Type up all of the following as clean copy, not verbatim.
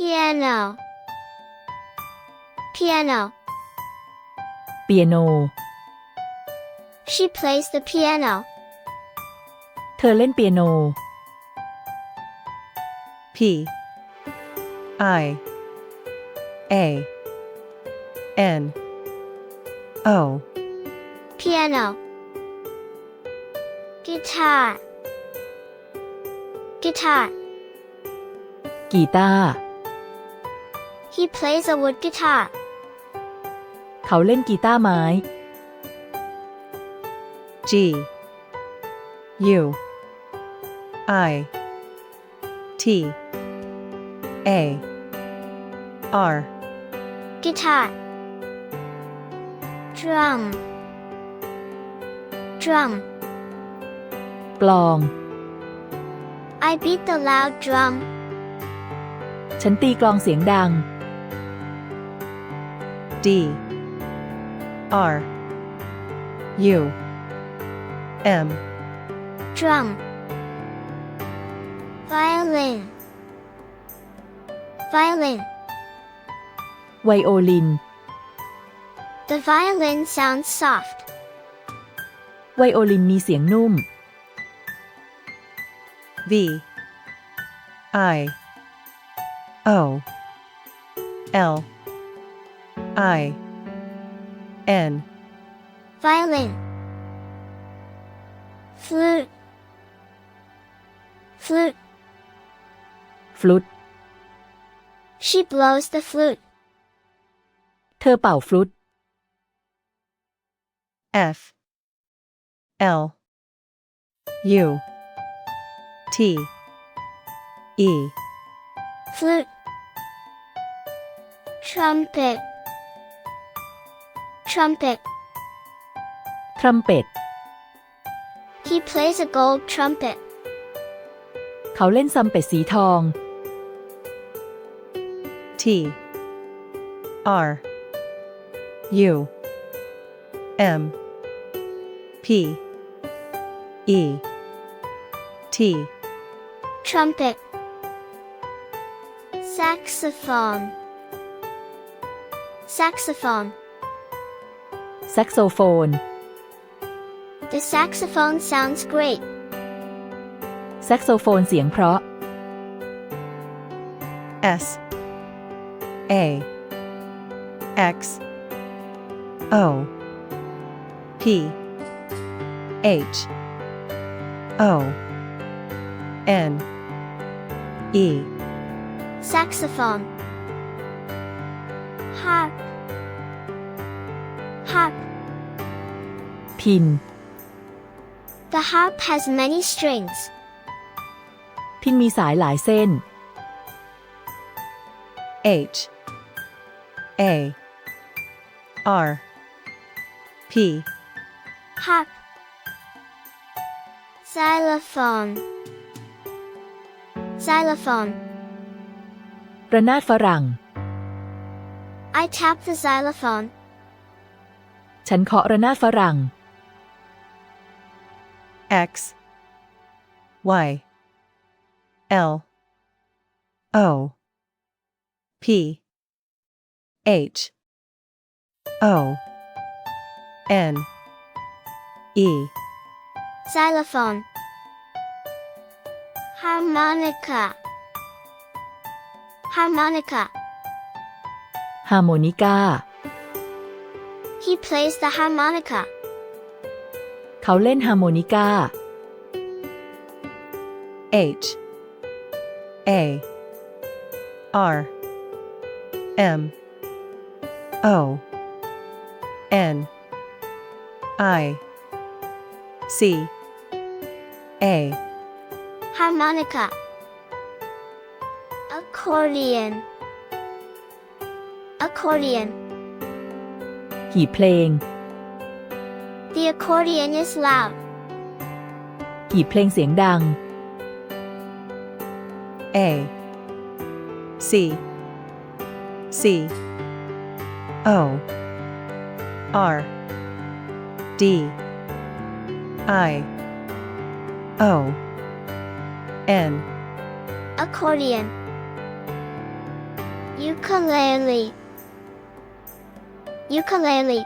piano piano เปียโน She plays the piano เธอเล่นเปียโน P I A N O piano guitar guitar กีตาร์ He plays a wood guitar เขาเล่นกีตาร์ไม้ G U I T A R guitar drum drum กลอง I beat the loud drum ฉันตีกลองเสียงดัง D R U M drum violin violin ไวโอลิน The violin sounds soft ไวโอลินมีเสียงนุ่ม V I O L I N violin flute flute ฟลุต She blows the flute เธอเป่าฟลุต F L U T E flute trumpet trumpet ทรัมเป็ต He plays a gold trumpet เขาเล่นซัมเป็ตสีทอง T R U M P E T trumpet saxophone saxophone แซกโซโฟน The saxophone sounds great แซกโซโฟนเสียงเพราะ S A X O P H O N E saxophone harp harp พิน The harp has many strings พินมีสายหลายเส้น H A R P harp xylophone xylophone ระนาดฝรั่ง I tap the xylophone ฉันเคาะระนาดฝรั่ง X Y L O P H O N E xylophone harmonica harmonica ฮาร์โมนิกา He plays the harmonica เขาเล่นฮาร์โมนิกา H A R M O N I C A harmonica accordion accordion หีบเพลง The accordion is loud หีบเพลงเสียงดัง A C C O R D I O N accordion ukulele, ukulele.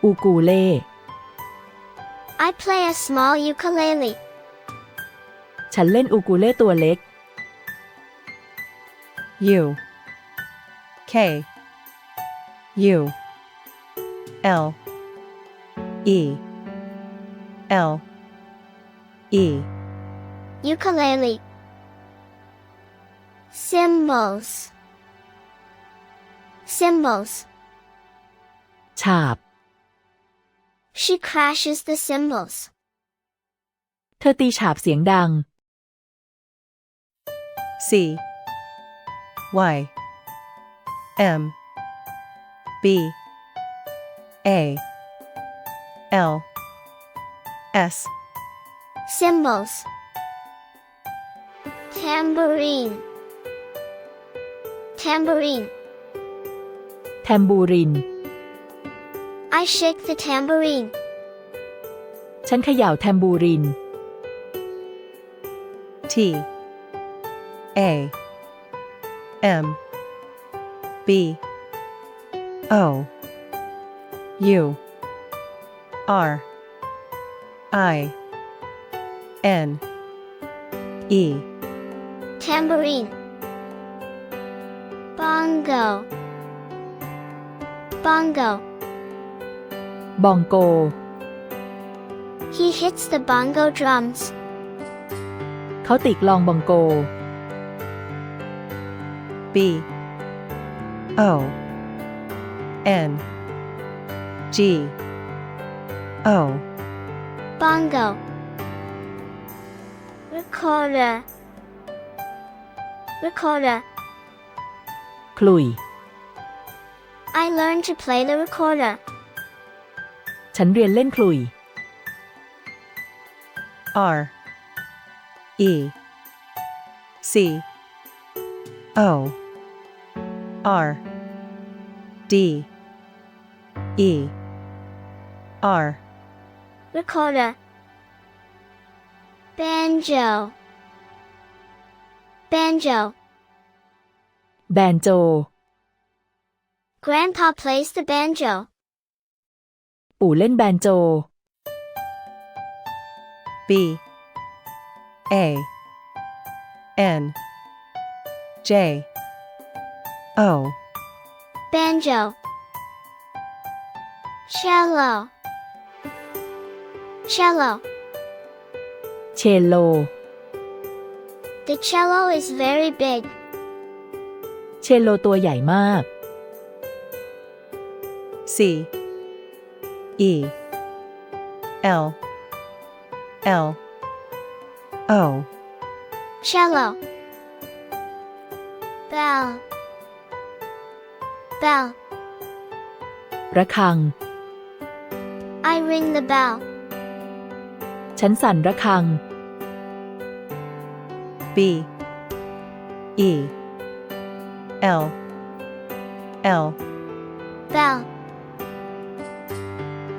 อูกูเล่ I play a small ukulele. ฉันเล่นอูกูเล่ตัวเล็ก U K U L E L E Ukulele. Cymbals, cymbals. ฉาบ She crashes the cymbals. เธอตีฉาบเสียงดัง C Y M B A L S Cymbals. Tambourine, tambourine. แทมบูริน I shake the tambourine. ฉันเขย่าแทมบูริน T A M B O U R I N E Tambourine. Bongo, bongo. บองโก He hits the bongo drums. เขาตีกลองบองโก B O N G O Bongo. Recorder, recorder. คลุย I learned to play the recorder. ฉันเรียนเล่นคลุย R E C O R D E R Recorder. Banjo, banjo. แบนโจ Grandpa plays the banjo. ปู่เล่นแบนโจ B A N J O Banjo. Cello, cello. เชลโล The cello is very big. เชลโลตัวใหญ่มาก C E L L O Cello. Bell, bell. ระฆัง I ring the bell. ฉันสั่นระฆัง B E L L Bell.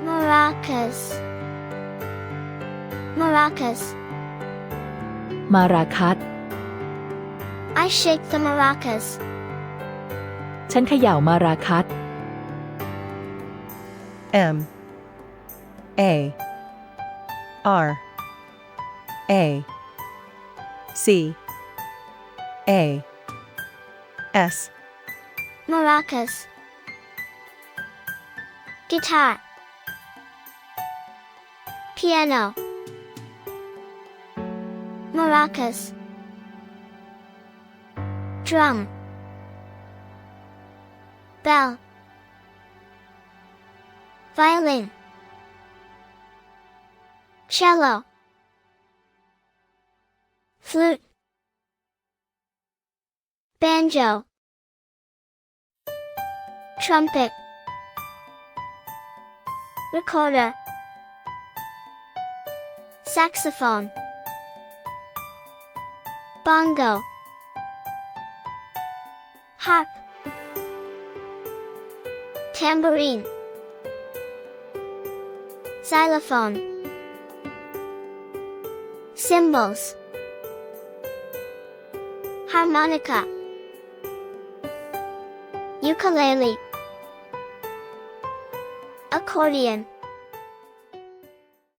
Maracas, maracas. มาราคัส I shake the maracas. ฉันเขย่ามาราคัส M A R A C A S Maracas. Guitar. Piano. Maracas. Drum. Bell. Violin. Cello. Flute. Banjo. Trumpet. Recorder. Saxophone. Bongo. Harp. Tambourine. Xylophone. Cymbals. Harmonica. ukulele, accordion,